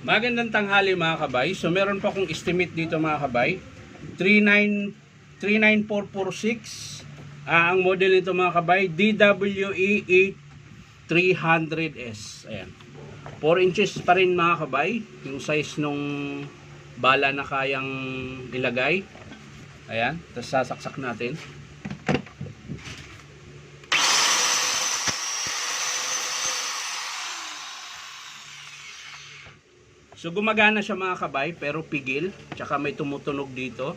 Magandang tanghali mga kabay. So meron pa akong estimate dito mga kabay. 39446. Ang model nito mga kabay, DWE 8300S. Ayan. 4 inches pa rin mga kabay. Yung size nung bala na kayang ilagay. Ayan. Tapos sasaksak natin. So gumagana siya mga kabay, pero pigil, tsaka may tumutunog dito.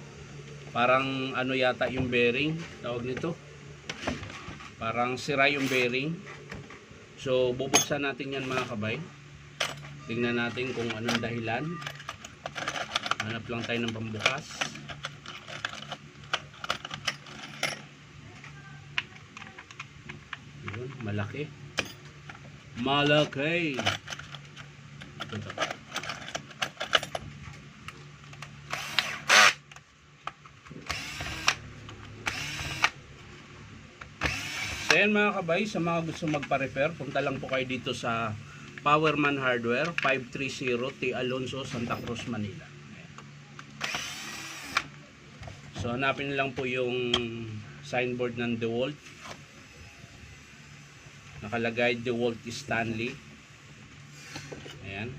Parang ano yata yung bearing, tawag nito. Parang sira yung bearing. So bubuksan natin yan mga kabay. Tingnan natin kung anong dahilan. Hanap lang tayo ng pambukas. Yun, malaki. Malaki. Ito. So yan mga kabay, sa mga gusto magpa-repair, punta lang po kayo dito sa Powerman Hardware, 530 T. Alonso, Santa Cruz, Manila. Ayan. So hanapin lang po yung signboard ng DeWalt. Nakalagay DeWalt Stanley. Ayan.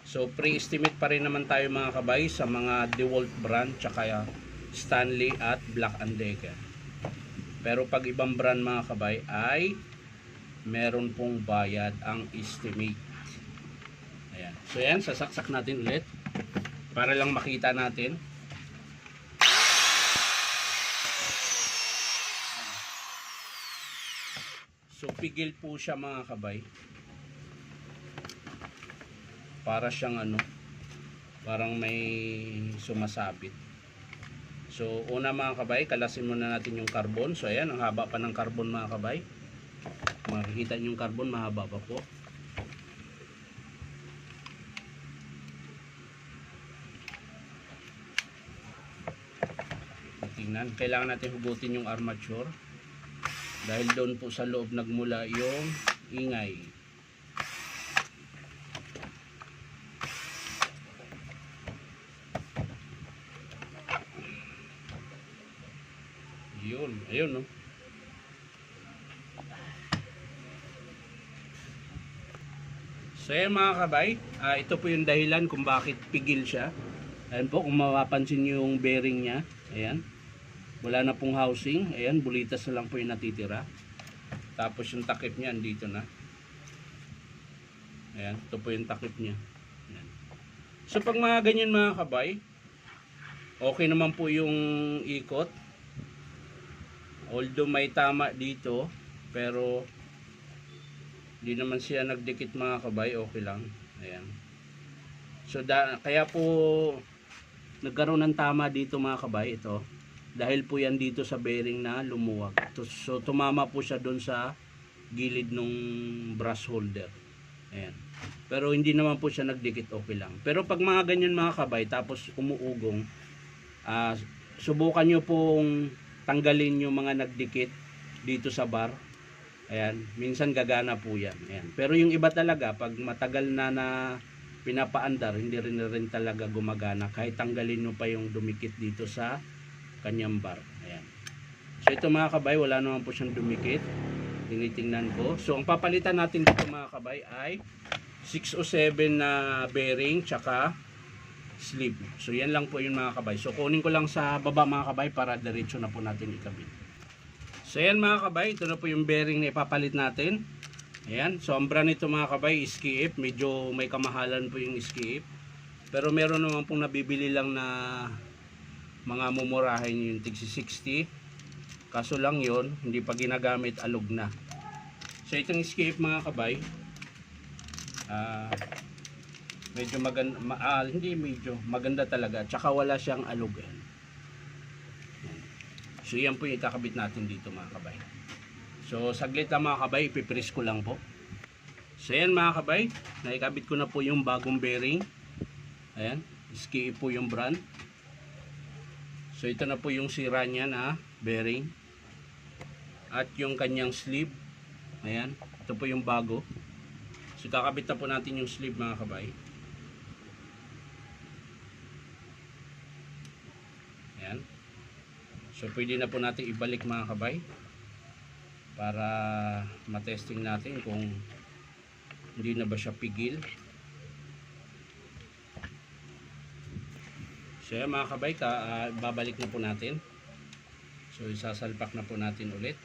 So pre-estimate pa rin naman tayo mga kabay sa mga DeWalt brand, tsaka Stanley at Black & Decker. Pero pag ibang brand mga kabay ay meron pong bayad ang estimate. Ayan. So yan, sasaksak natin ulit para lang makita natin. So pigil po siya mga kabay. Para siyang ano, parang may sumasabit. So una mga kabay, kalasin muna natin yung carbon. So ayan, ang haba pa ng carbon mga kabay. Makikita nyo yung carbon, mahaba pa po. Tingnan, kailangan natin hugutin yung armature. Dahil doon po sa loob nagmula yung ingay. Yun, ayun no. So yan mga kabay, ito po yung dahilan kung bakit pigil siya. Ayan po, kung mapapansin nyo yung bearing nya, ayan. Wala na pong housing, ayan, bulitas na lang po yung natitira. Tapos yung takip nya, andito na. Ayan, ito po yung takip nya. Ayan. So pag mga ganyan mga kabay, okay naman po yung ikot. Although may tama dito, pero hindi naman siya nagdikit mga kabay, okay lang. Ayan. So kaya po nagkaroon ng tama dito mga kabay, ito. Dahil po yan dito sa bearing na lumuwag. So tumama po siya doon sa gilid ng brush holder. Ayan. Pero hindi naman po siya nagdikit, okay lang. Pero pag mga ganyan mga kabay, tapos umuugong, subukan nyo pong tanggalin yung mga nagdikit dito sa bar. Ayan, minsan gagana po yan. Ayan. Pero yung iba talaga, pag matagal na pinapaandar, hindi rin talaga gumagana. Kahit tanggalin nyo pa yung dumikit dito sa kanyang bar. Ayan. So ito mga kabay, wala naman po siyang dumikit. Tinitingnan ko. So ang papalitan natin dito mga kabay ay 607 na bearing, tsaka sleeve. So yan lang po yung mga kabay. So kunin ko lang sa baba mga kabay para diretso na po natin ikabit. So yan mga kabay, ito na po yung bearing na ipapalit natin. Ayan, so ang brand nito mga kabay, Ski-Ip. Medyo may kamahalan po yung Ski-Ip. Pero meron naman pong nabibili lang na mga mumurahin yung tig 60. Kaso lang yon hindi pa ginagamit, alog na. So itong Ski-Ip mga kabay, medyo maganda, hindi medyo maganda talaga, tsaka wala siyang alog. So yan po yung ikakabit natin dito mga kabay. So saglit lang mga kabay, ipipress ko lang po. So yan mga kabay, naikabit ko na po yung bagong bearing. Ayan, Ski-Ip po yung brand. So ito na po yung sira niya na bearing. At yung kanyang sleeve. Ayan, ito po yung bago. So kakabit na po natin yung sleeve mga kabay. Ayan. So pwede na po natin ibalik mga kabay para matesting natin kung hindi na ba siya pigil. So yan mga kabay, babalik na po natin. So isasalpak na po natin ulit.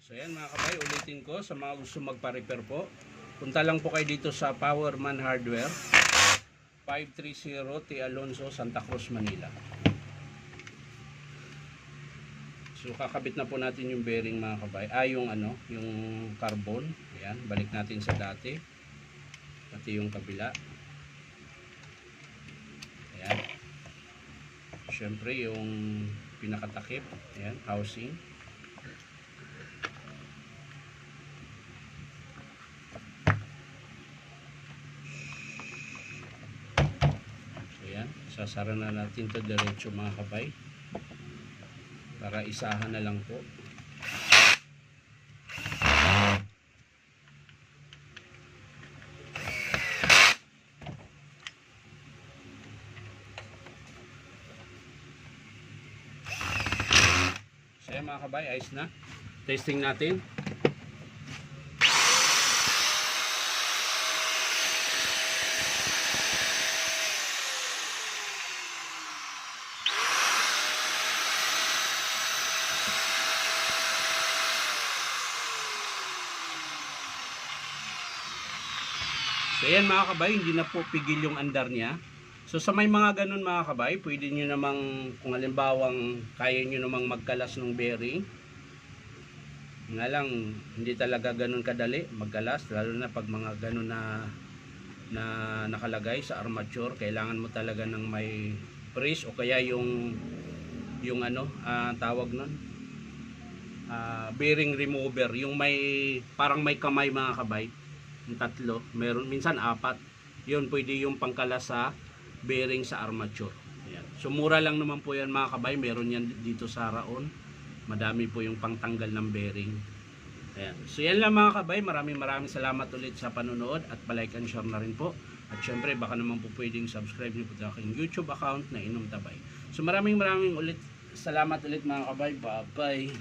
So yan mga kabay, ulitin ko sa mga gusto magpa-repair po. Punta lang po kayo dito sa Powerman Hardware, 530 T. Alonso, Santa Cruz, Manila. So kakabit na po natin yung bearing mga kabay. Yung yung carbon. Ayan, balik natin sa dati. Pati yung kabila. Ayan. Syempre yung pinakatakip. Ayan, housing. Sasara na natin to diretso mga kabay para isahan na lang po. So yan mga kabay, ayos na. Testing natin. So ayan mga kabay, hindi na po pigil yung andar niya. So sa may mga ganun mga kabay, pwede nyo namang, kung halimbawang kaya nyo namang magkalas ng bearing. Nga lang, hindi talaga ganun kadali magkalas, lalo na pag mga ganun na nakalagay sa armature. Kailangan mo talaga ng may press o kaya yung tawag nun, bearing remover, yung may parang may kamay mga kabay. Yung tatlo, meron minsan 4. Yun pwede yung pangkalas sa bearing sa armature. Ayan. So mura lang naman po yan mga kabay, meron yan dito sa Raon. Madami po yung pangtanggal ng bearing. Ayan. So yan lang mga kabay, maraming salamat ulit sa panonood at palike and share na rin po. At syempre baka naman po pwedeng subscribe niyo po sa aking YouTube account na Inom Tabay. So maraming ulit salamat ulit mga kabay. Bye bye.